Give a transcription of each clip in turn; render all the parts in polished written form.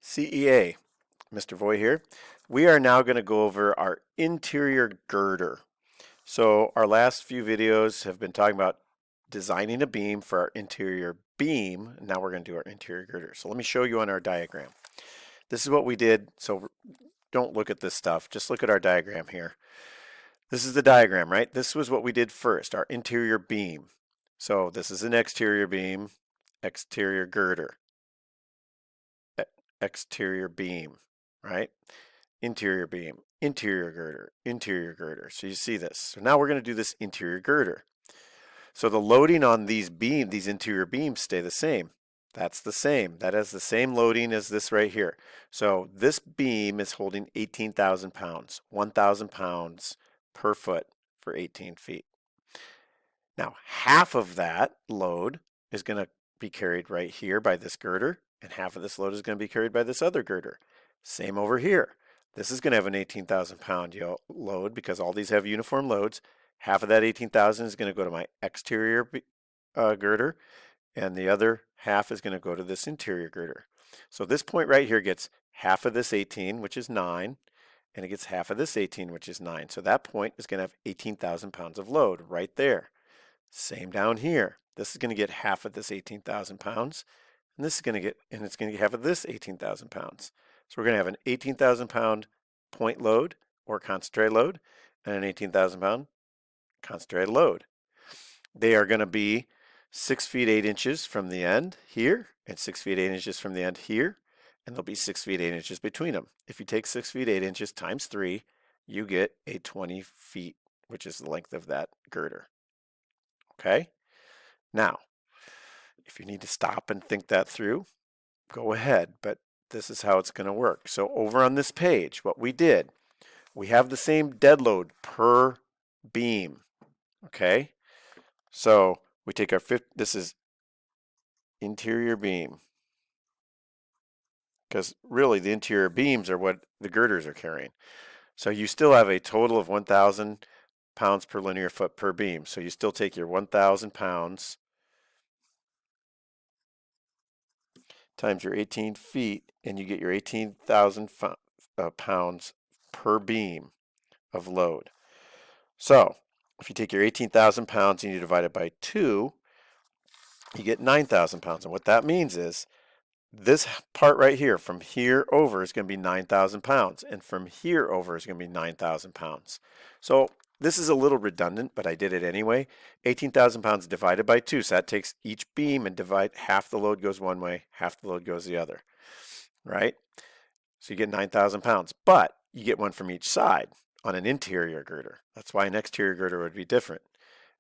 CEA, Mr. Voy here. We are now going to go over our interior girder. So our last few videos have been talking about designing a beam for our interior beam. Now we're going to do our interior girder. So let me show you on our diagram. This is what we did. So don't look at this stuff. Just look at our diagram here. This is the diagram, right? This was what we did first, our interior beam. So this is an exterior beam, exterior girder, exterior beam, right? Interior beam, interior girder. So you see this. So now we're going to do this interior girder. So the loading on these interior beams stay the same. That's the same. That has the same loading as this right here. So this beam is holding 18,000 pounds, 1,000 pounds per foot for 18 feet. Now half of that load is going to be carried right here by this girder, and half of this load is going to be carried by this other girder. Same over here. This is going to have an 18,000 pound load because all these have uniform loads. Half of that 18,000 is going to go to my exterior girder, and the other half is going to go to this interior girder. So this point right here gets half of this 18, which is 9, and it gets half of this 18, which is 9. So that point is going to have 18,000 pounds of load right there. Same down here. This is going to get half of this 18,000 pounds, and this is going to get, and it's going to get half of this 18,000 pounds. So we're going to have an 18,000 pound point load or concentrated load and an 18,000 pound concentrated load. They are going to be 6 feet 8 inches from the end here and 6 feet 8 inches from the end here, and there'll be 6 feet 8 inches between them. If you take 6 feet 8 inches times 3, you get a 20 feet, which is the length of that girder. Okay? Now, if you need to stop and think that through, go ahead, but this is how it's going to work. So over on this page, what we did, we have the same dead load per beam, okay? So we take our this is interior beam, because really the interior beams are what the girders are carrying. So you still have a total of 1,000 pounds per linear foot per beam. So you still take your 1,000 pounds times your 18 feet, and you get your 18,000 pounds per beam of load. So if you take your 18,000 pounds and you divide it by 2, you get 9,000 pounds. And what that means is this part right here, from here over, is going to be 9,000 pounds. And from here over is going to be 9,000 pounds. So this is a little redundant, but I did it anyway. 18,000 pounds divided by 2. So that takes each beam and divide half the load goes one way, half the load goes the other, right? So you get 9,000 pounds, but you get one from each side on an interior girder. That's why an exterior girder would be different.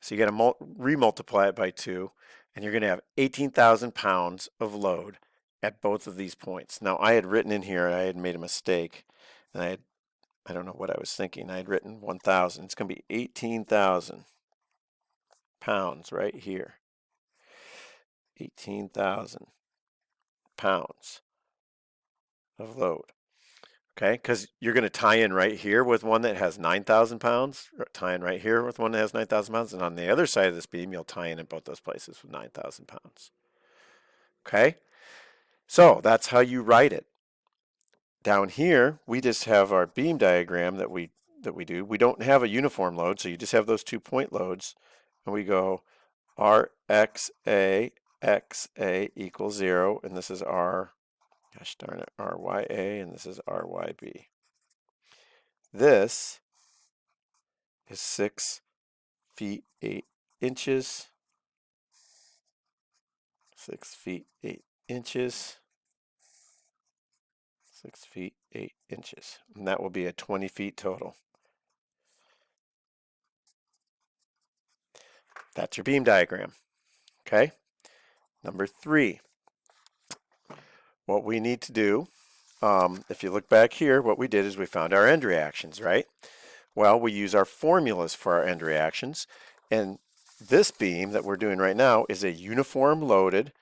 So you got to remultiply it by 2, and you're going to have 18,000 pounds of load at both of these points. Now I had written in here, I had made a mistake, and I don't know what I was thinking. I had written 1,000. It's going to be 18,000 pounds right here. 18,000 pounds of load. Okay, because you're going to tie in right here with one that has 9,000 pounds, tie in right here with one that has 9,000 pounds, and on the other side of this beam, you'll tie in both those places with 9,000 pounds. Okay, so that's how you write it. Down here, we just have our beam diagram that we do. We don't have a uniform load, so you just have those 2 point loads, and we go RXA, XA equals 0, and this is R, gosh darn it, RYA, and this is RYB. This is 6 feet 8 inches. 6 feet 8 inches. 6 feet 8 inches. And that will be a 20 feet total. That's your beam diagram. Okay? Number 3. What we need to do, if you look back here, what we did is we found our end reactions, right? Well, we use our formulas for our end reactions, and this beam that we're doing right now is a uniform loaded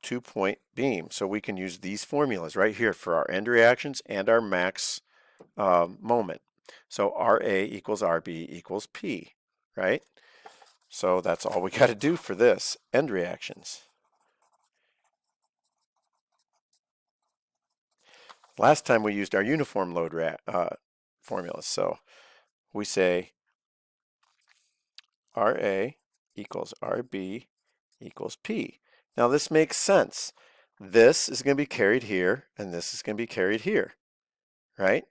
2-point beam. So we can use these formulas right here for our end reactions and our max moment. So RA equals RB equals P, right? So that's all we got to do for this, end reactions. Last time we used our uniform load formulas. So we say RA equals RB equals P. Now this makes sense. This is going to be carried here, and this is going to be carried here, right?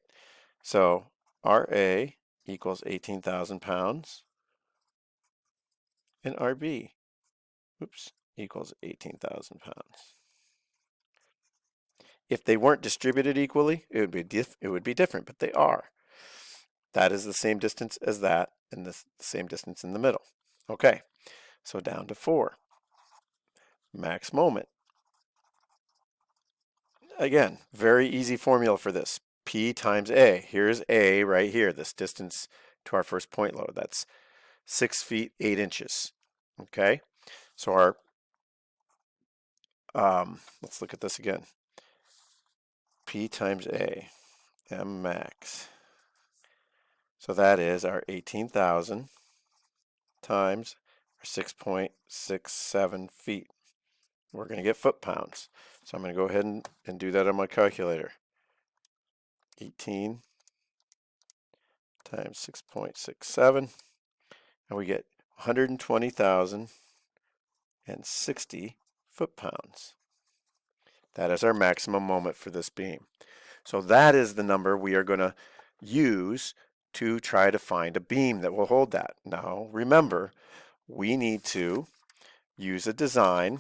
So RA equals 18,000 pounds, and RB, equals 18,000 pounds. If they weren't distributed equally, it would be different, but they are. That is the same distance as that, and the same distance in the middle. Okay, so down to 4. Max moment. Again, very easy formula for this. P times A. Here's A right here, this distance to our first point load. That's 6 feet 8 inches. Okay, so our let's look at this again. P times A, M max. So that is our 18,000 times our 6.67 feet. We're going to get foot-pounds. So I'm going to go ahead and do that on my calculator. 18 times 6.67, and we get 120,060 foot-pounds. That is our maximum moment for this beam. So that is the number we are going to use to try to find a beam that will hold that. Now remember, we need to use a design.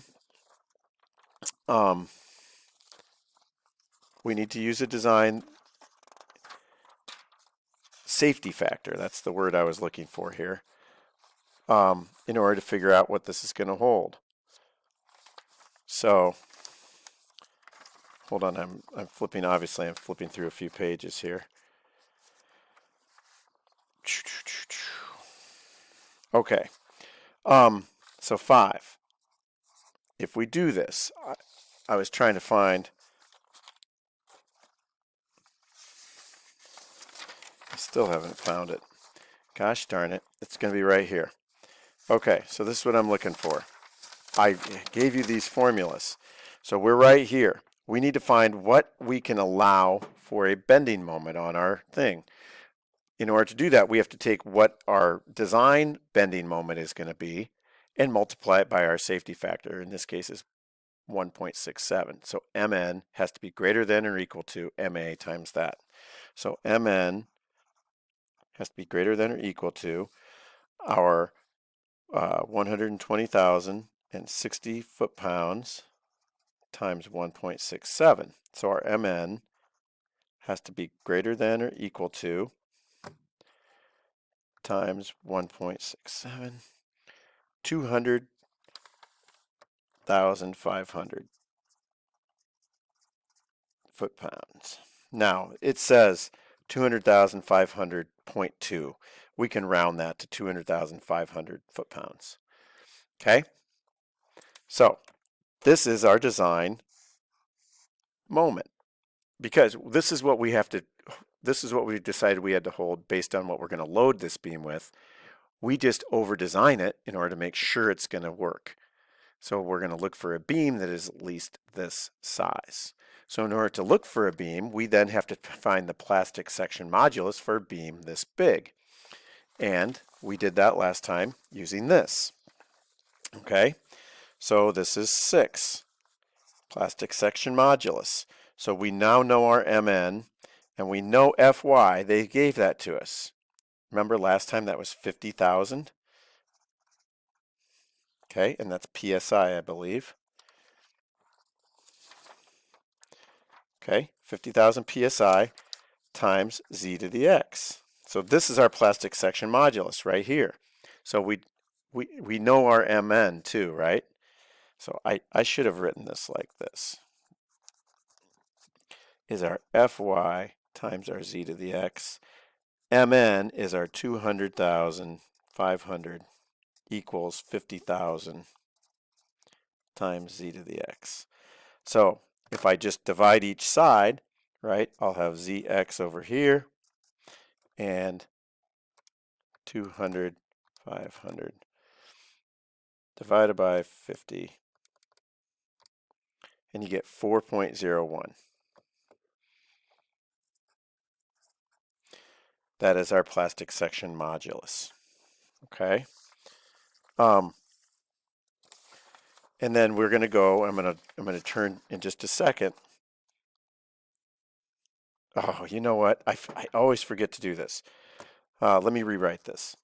We need to use a design safety factor. That's the word I was looking for here. In order to figure out what this is going to hold. So, hold on, I'm flipping, obviously I'm flipping through a few pages here. Okay, so 5. If we do this, I was trying to find, I still haven't found it. Gosh darn it, it's going to be right here. Okay, so this is what I'm looking for. I gave you these formulas. So we're right here. We need to find what we can allow for a bending moment on our thing. In order to do that, we have to take what our design bending moment is going to be and multiply it by our safety factor. In this case is 1.67. So Mn has to be greater than or equal to Ma times that. So Mn has to be greater than or equal to our 120,060 foot-pounds times 1.67. So our Mn has to be greater than or equal to times 1.67, 200,500 foot-pounds. Now, it says 200,500.2. We can round that to 200,500 foot-pounds. Okay? So, this is our design moment. Because this is what we decided we had to hold based on what we're going to load this beam with. We just over design it in order to make sure it's going to work. So we're going to look for a beam that is at least this size. So in order to look for a beam, we then have to find the plastic section modulus for a beam this big. And we did that last time using this. Okay, so this is 6, plastic section modulus. So we now know our Mn, and we know Fy. They gave that to us. Remember last time that was 50,000? Okay, and that's PSI, I believe. Okay, 50,000 PSI times Z to the X. So this is our plastic section modulus right here. So we know our Mn too, right? So I should have written this like this. Is our Fy times our Z to the X. Mn is our 200,500 equals 50,000 times Z to the X. So if I just divide each side, right, I'll have Zx over here and 200, 500 divided by 50, and you get 4.01. That is our plastic section modulus. Okay. And then we're going to go, I'm going to turn in just a second. Oh, you know what? I always forget to do this. Let me rewrite this.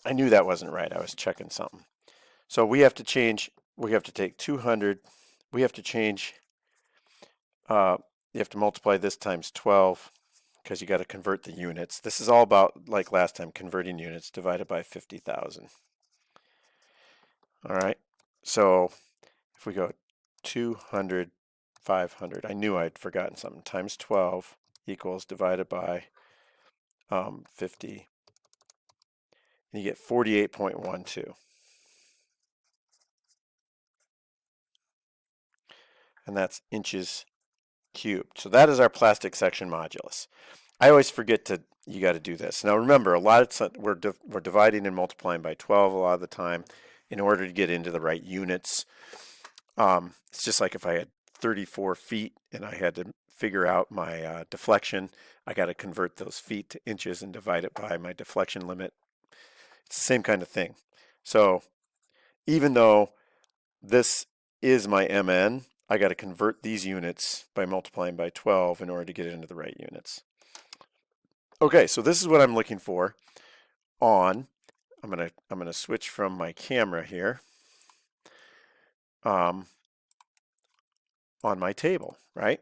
I knew that wasn't right. I was checking something. So we have to change, we have to take 200, we have to change, you have to multiply this times 12 because you got to convert the units. This is all about, like last time, converting units divided by 50,000. All right. So if we go 200, 500, I knew I'd forgotten something, times 12 equals divided by 50, and you get 48.12. And that's inches cubed. So that is our plastic section modulus. I always forget to, you got to do this. Now remember, a lot of we're dividing and multiplying by 12 a lot of the time in order to get into the right units. It's just like if I had 34 feet and I had to figure out my deflection, I got to convert those feet to inches and divide it by my deflection limit. It's the same kind of thing. So even though this is my MN, I got to convert these units by multiplying by 12 in order to get it into the right units. Okay, so this is what I'm looking for on, I'm gonna switch from my camera here, on my table, right?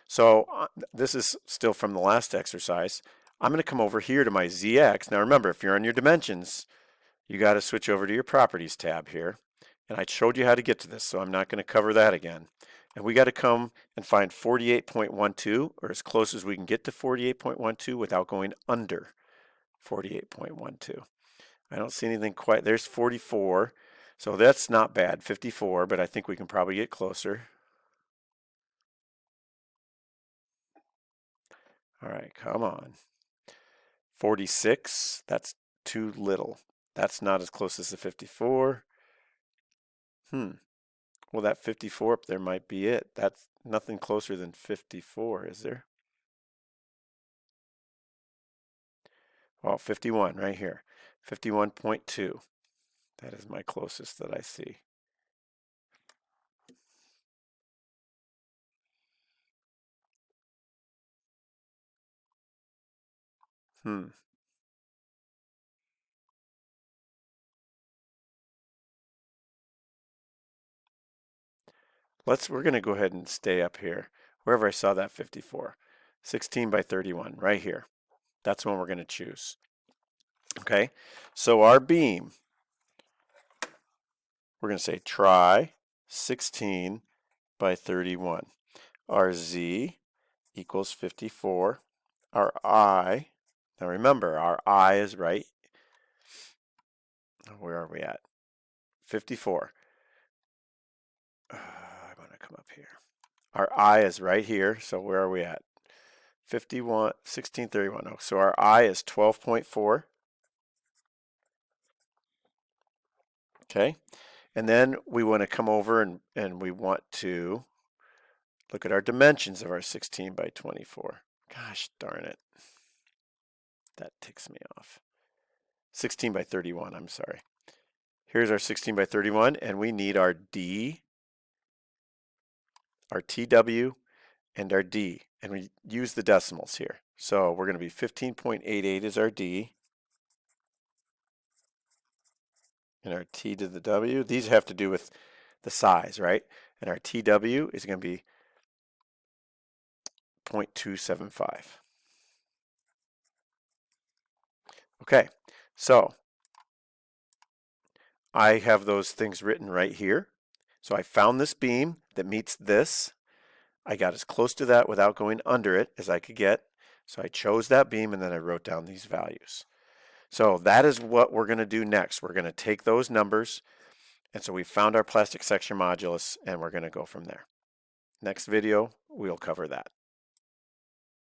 So this is still from the last exercise. I'm gonna come over here to my ZX. Now remember, if you're on your dimensions, you got to switch over to your properties tab here. And I showed you how to get to this, so I'm not going to cover that again. And we got to come and find 48.12, or as close as we can get to 48.12 without going under 48.12. I don't see anything quite, there's 44. So that's not bad, 54, but I think we can probably get closer. All right, come on. 46, that's too little. That's not as close as the 54. Well, that 54 up there might be it. That's nothing closer than 54, is there? Well, 51 right here. 51.2. That is my closest that I see. We're going to go ahead and stay up here, wherever I saw that 54. 16 by 31, right here. That's one we're going to choose. Okay, so our beam, we're going to say try 16 by 31. Our Z equals 54. Our I, now remember, our I is right. Where are we at? 54. I'm going to come up here. Our I is right here, so where are we at? 51, 1631. Oh, so our I is 12.4. Okay, and then we want to come over and we want to look at our dimensions of our 16 by 24. Gosh darn it. That ticks me off. 16 by 31, I'm sorry. Here's our 16 by 31, and we need our D, our TW, and our D. And we use the decimals here. So we're going to be 15.88 is our D. And our T to the W. These have to do with the size, right? And our TW is going to be 0.275. Okay, so I have those things written right here. So I found this beam that meets this. I got as close to that without going under it as I could get. So I chose that beam and then I wrote down these values. So that is what we're going to do next. We're going to take those numbers, and so we found our plastic section modulus, and we're going to go from there. Next video, we'll cover that.